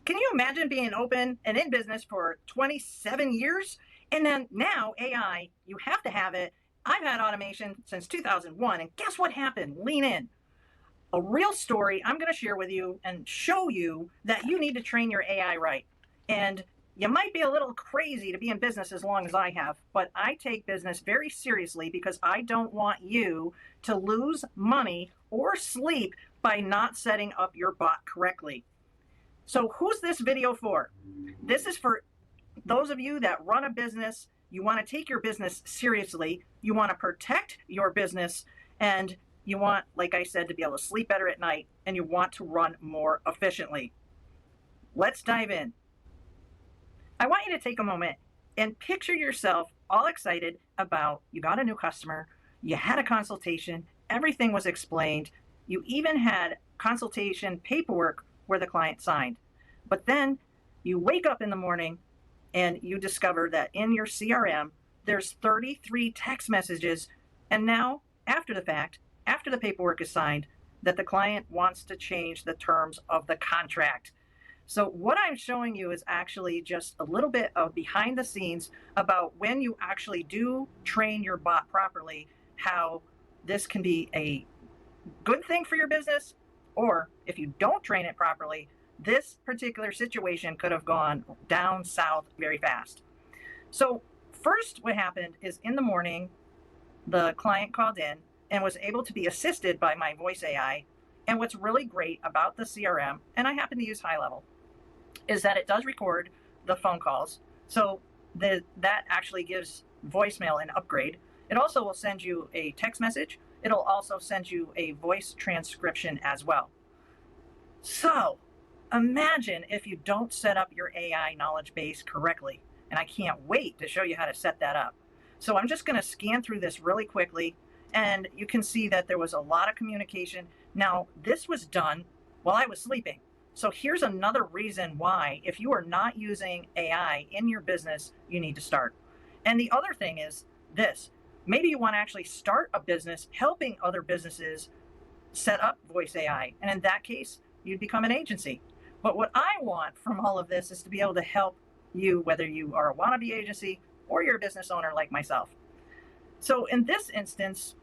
Can you imagine being open and in business for 27 years? And then now AI, you have to have it. I've had automation since 2001. And guess what happened? Lean in. A real story I'm going to share with you and show you that you need to train your AI right. And you might be a little crazy to be in business as long as I have, but I take business very seriously because I don't want you to lose money or sleep by not setting up your bot correctly. So who's this video for? This is for those of you that run a business. You want to take your business seriously. You want to protect your business, and you want, like I said, to be able to sleep better at night, and you want to run more efficiently. Let's dive in. I want you to take a moment and picture yourself all excited about you got a new customer, you had a consultation, everything was explained, you even had consultation paperwork where the client signed. But then you wake up in the morning and you discover that in your CRM, there's 33 text messages. And now, after the fact, after the paperwork is signed, that the client wants to change the terms of the contract. So what I'm showing you is actually just a little bit of behind the scenes about when you actually do train your bot properly, how this can be a good thing for your business, or if you don't train it properly, this particular situation could have gone down south very fast. So first, what happened is in the morning, the client called in and was able to be assisted by my voice AI. And what's really great about the CRM, and I happen to use HighLevel, is that it does record the phone calls. So that actually gives voicemail an upgrade. It also will send you a text message. It'll also send you a voice transcription as well. So imagine if you don't set up your AI knowledge base correctly. And I can't wait to show you how to set that up. So I'm just going to scan through this really quickly. And you can see that there was a lot of communication. Now, this was done while I was sleeping. So here's another reason why, if you are not using AI in your business, you need to start. And the other thing is this. Maybe you want to actually start a business helping other businesses set up voice AI. And in that case, you'd become an agency. But what I want from all of this is to be able to help you, whether you are a wannabe agency or you're a business owner like myself. So in this instance,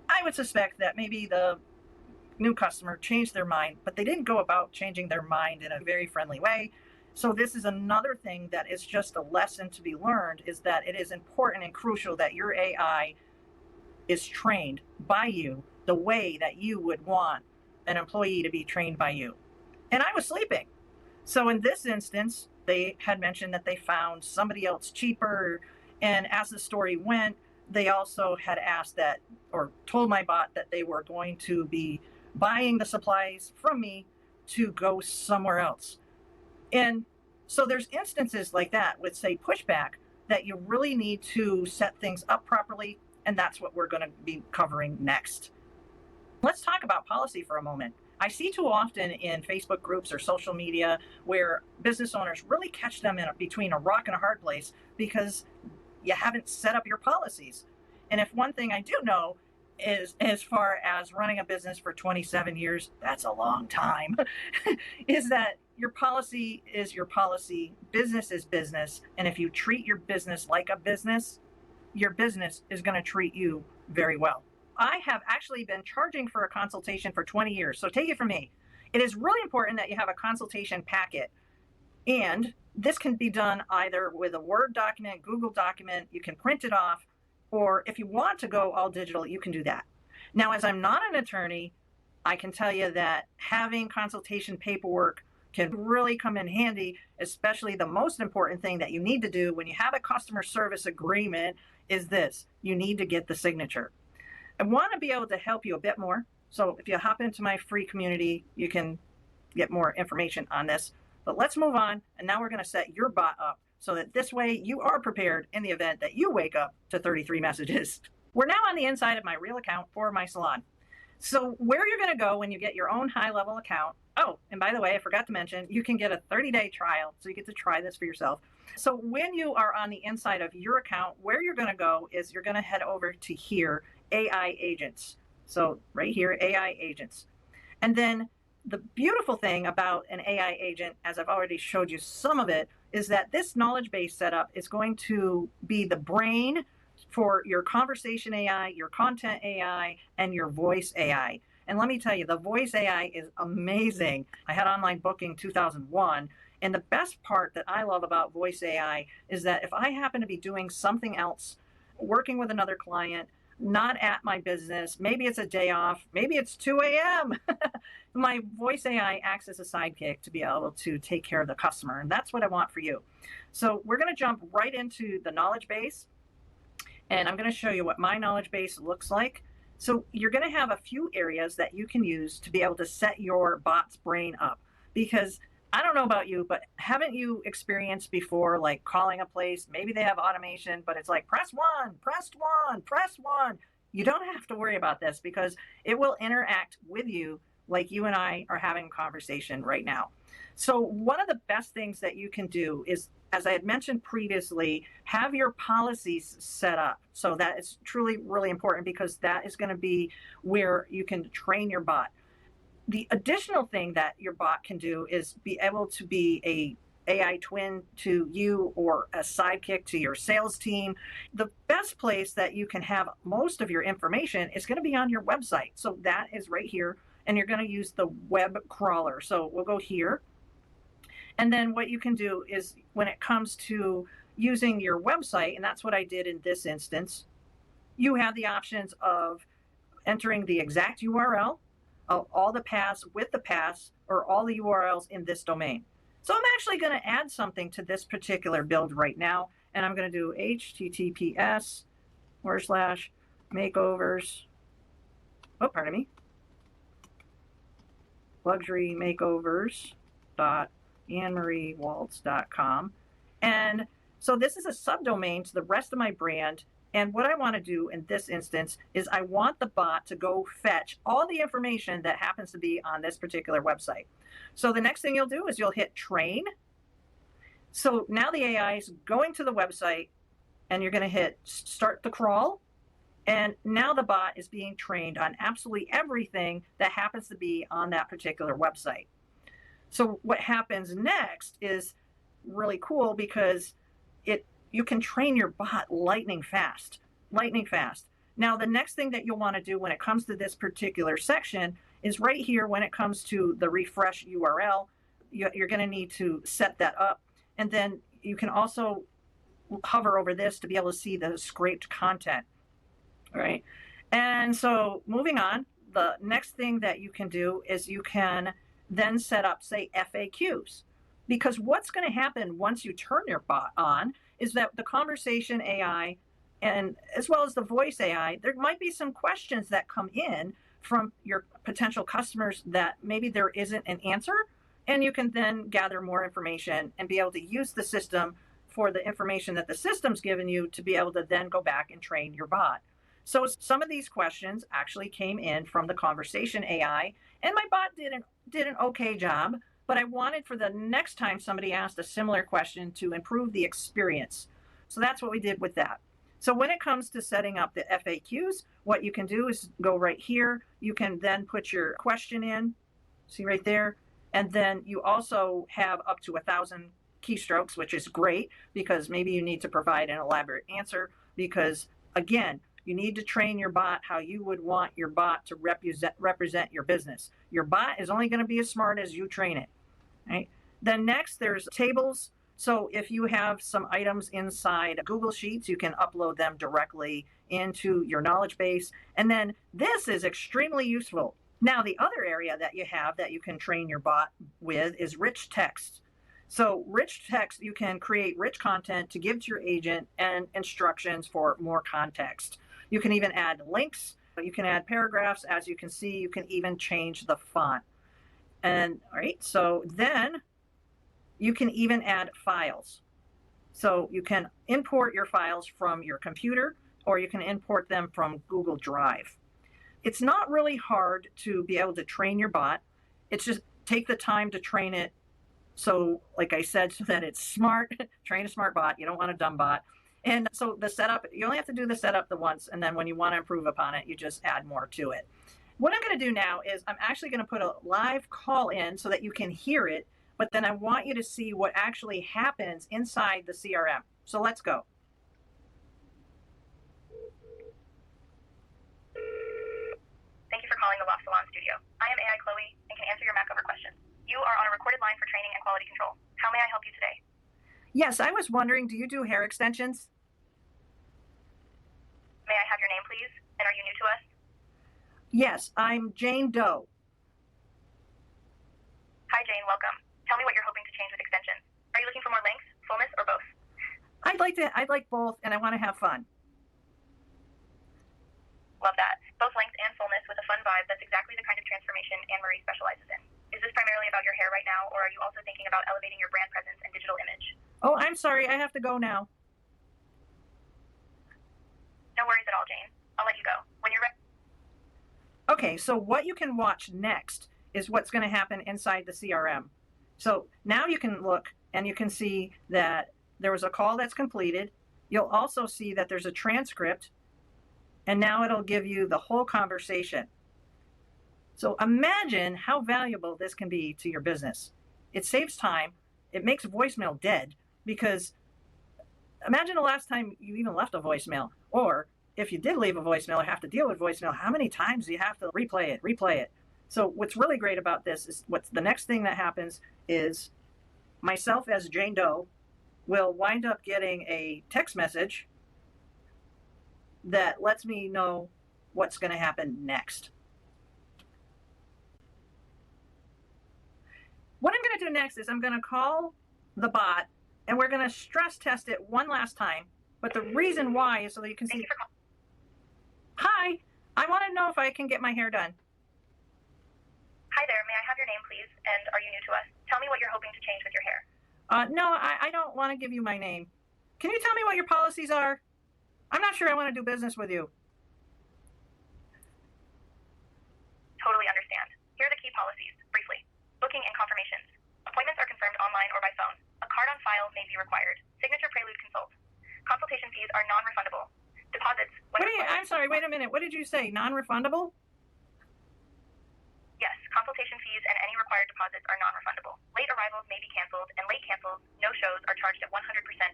I would suspect that maybe the new customer changed their mind, but they didn't go about changing their mind in a very friendly way. So this is another thing that is just a lesson to be learned, is that it is important and crucial that your AI is trained by you the way that you would want an employee to be trained by you. And I was sleeping. So in this instance, they had mentioned that they found somebody else cheaper. And as the story went, they also had asked that, or told my bot that they were going to be buying the supplies from me to go somewhere else. And so there's instances like that with, say, pushback, that you really need to set things up properly. And that's what we're going to be covering next. Let's talk about policy for a moment. I see too often in Facebook groups or social media where business owners really catch them in between a rock and a hard place because you haven't set up your policies. And if one thing I do know is, as far as running a business for 27 years, that's a long time, is that your policy is your policy, business is business. And if you treat your business like a business, your business is going to treat you very well. I have actually been charging for a consultation for 20 years. So take it from me. It is really important that you have a consultation packet. And this can be done either with a Word document, Google document, you can print it off, or if you want to go all digital, you can do that. Now, as I'm not an attorney, I can tell you that having consultation paperwork can really come in handy, especially the most important thing that you need to do when you have a customer service agreement is this: you need to get the signature. I want to be able to help you a bit more. So if you hop into my free community, you can get more information on this. But let's move on. And now we're going to set your bot up so that this way you are prepared in the event that you wake up to 33 messages. We're now on the inside of my real account for my salon. So where you're going to go when you get your own HighLevel account. Oh, and by the way, I forgot to mention, you can get a 30-day trial. So you get to try this for yourself. So when you are on the inside of your account, where you're going to go is you're going to head over to here, AI agents. So right here, AI agents. And then the beautiful thing about an AI agent, as I've already showed you some of it, is that this knowledge base setup is going to be the brain for your conversation AI, your content AI, and your voice AI. And let me tell you, the voice AI is amazing. I had online booking 2001. And the best part that I love about voice AI is that if I happen to be doing something else, working with another client, not at my business, maybe it's a day off, maybe it's 2 a.m. My voice AI acts as a sidekick to be able to take care of the customer. And that's what I want for you. So we're going to jump right into the knowledge base. And I'm going to show you what my knowledge base looks like. So you're going to have a few areas that you can use to be able to set your bot's brain up. Because I don't know about you, but haven't you experienced before, like calling a place, maybe they have automation, but it's like, press one, press one, press one. You don't have to worry about this because it will interact with you like you and I are having a conversation right now. So one of the best things that you can do is, as I had mentioned previously, have your policies set up. So that is truly really important because that is going to be where you can train your bot. The additional thing that your bot can do is be able to be a AI twin to you or a sidekick to your sales team. The best place that you can have most of your information is going to be on your website. So that is right here. And you're going to use the web crawler. So we'll go here. And then what you can do is when it comes to using your website, and that's what I did in this instance, you have the options of entering the exact URL, all the paths with the paths, or all the URLs in this domain. So I'm actually going to add something to this particular build right now, and I'm going to do https://makeovers, luxurymakeovers.annemariewalts.com. And so this is a subdomain to the rest of my brand. And what I want to do in this instance is I want the bot to go fetch all the information that happens to be on this particular website. So the next thing you'll do is you'll hit train. So now the AI is going to the website and you're going to hit start the crawl. And now the bot is being trained on absolutely everything that happens to be on that particular website. So what happens next is really cool because you can train your bot lightning fast. Now, the next thing that you'll want to do when it comes to this particular section is right here when it comes to the refresh URL, you're going to need to set that up. And then you can also hover over this to be able to see the scraped content. All right. And so moving on, the next thing that you can do is you can then set up, say, FAQs. Because what's going to happen once you turn your bot on is that the conversation AI and as well as the voice AI, there might be some questions that come in from your potential customers that maybe there isn't an answer. And you can then gather more information and be able to use the system for the information that the system's given you to be able to then go back and train your bot. So some of these questions actually came in from the conversation AI, and my bot did an okay job, but I wanted for the next time somebody asked a similar question to improve the experience. So that's what we did with that. So when it comes to setting up the FAQs, what you can do is go right here. You can then put your question in, see right there, and then you also have up to 1,000 keystrokes, which is great because maybe you need to provide an elaborate answer because, again, you need to train your bot how you would want your bot to represent your business. Your bot is only going to be as smart as you train it. Right? Then next, there's tables. So if you have some items inside Google Sheets, you can upload them directly into your knowledge base. And then this is extremely useful. Now, the other area that you have that you can train your bot with is rich text. So rich text, you can create rich content to give to your agent and instructions for more context. You can even add links. You can add paragraphs. As you can see, you can even change the font. And all right, so then you can even add files. So you can import your files from your computer or you can import them from Google Drive. It's not really hard to be able to train your bot. It's just take the time to train it. So like I said, so that it's smart, train a smart bot. You don't want a dumb bot. And so the setup, you only have to do the setup the once. And then when you want to improve upon it, you just add more to it. What I'm going to do now is I'm actually going to put a live call in so that you can hear it, but then I want you to see what actually happens inside the CRM. So let's go. Thank you for calling the Loft Salon Studio. I am AI Chloe and can answer your Mac over questions. You are on a recorded line for training and quality control. How may I help you today? Yes, I was wondering, do you do hair extensions? May I have your name, please? And are you new to us? Yes, I'm Jane Doe. Hi, Jane. Welcome. Tell me what you're hoping to change with extensions. Are you looking for more length, fullness, or both? I'd like both, and I want to have fun. Love that. Both length and fullness with a fun vibe. That's exactly the kind of transformation Anne-Marie specializes in. Is this primarily about your hair right now, or are you also thinking about elevating your brand presence and digital image? Oh, I'm sorry. I have to go now. No worries at all, Jane. I'll let you go. When you're ready. Okay, so what you can watch next is what's going to happen inside the CRM. So now you can look and you can see that there was a call that's completed. You'll also see that there's a transcript, and now it'll give you the whole conversation. So imagine how valuable this can be to your business. It saves time. It makes voicemail dead, because imagine the last time you even left a voicemail, or if you did leave a voicemail or have to deal with voicemail, how many times do you have to replay it? So what's really great about this is what's the next thing that happens is myself as Jane Doe will wind up getting a text message that lets me know what's going to happen next. What I'm going to do next is I'm going to call the bot and we're going to stress test it one last time. But the reason why is so that you can see. Hi, I want to know if I can get my hair done. Hi there. May I have your name, please? And are you new to us? Tell me what you're hoping to change with your hair. No, I don't want to give you my name. Can you tell me what your policies are? I'm not sure I want to do business with you. Totally understand. Here are the key policies, briefly. Booking and confirmations. Appointments are confirmed online or by phone. A card on file may be required. Signature prelude consult. Consultation fees are non-refundable. Deposits. I'm sorry, wait a minute. What did you say? Non-refundable? Yes, consultation fees and any required deposits are non-refundable. Late arrivals may be canceled, and late cancels, no-shows are charged at 100%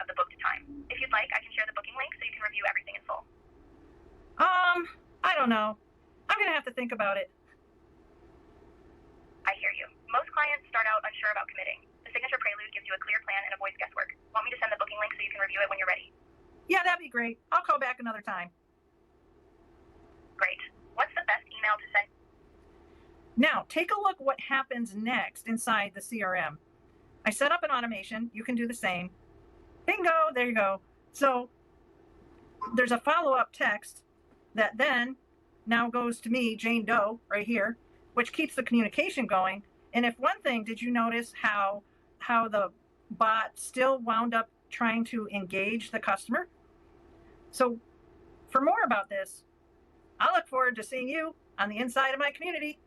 of the booked time. If you'd like, I can share the booking link so you can review everything in full. I don't know. I'm going to have to think about it. I hear you. Most clients start out unsure about committing. The signature prelude gives you a clear plan and avoids guesswork. Want me to send the booking link so you can review it when you're ready? Yeah, that'd be great. I'll call back another time. Great. What's the best email to send? Now, take a look what happens next inside the CRM. I set up an automation. You can do the same. Bingo, there you go. So there's a follow-up text that then now goes to me, Jane Doe, right here, which keeps the communication going. And if one thing, did you notice how the bot still wound up trying to engage the customer? So for more about this, I look forward to seeing you on the inside of my community.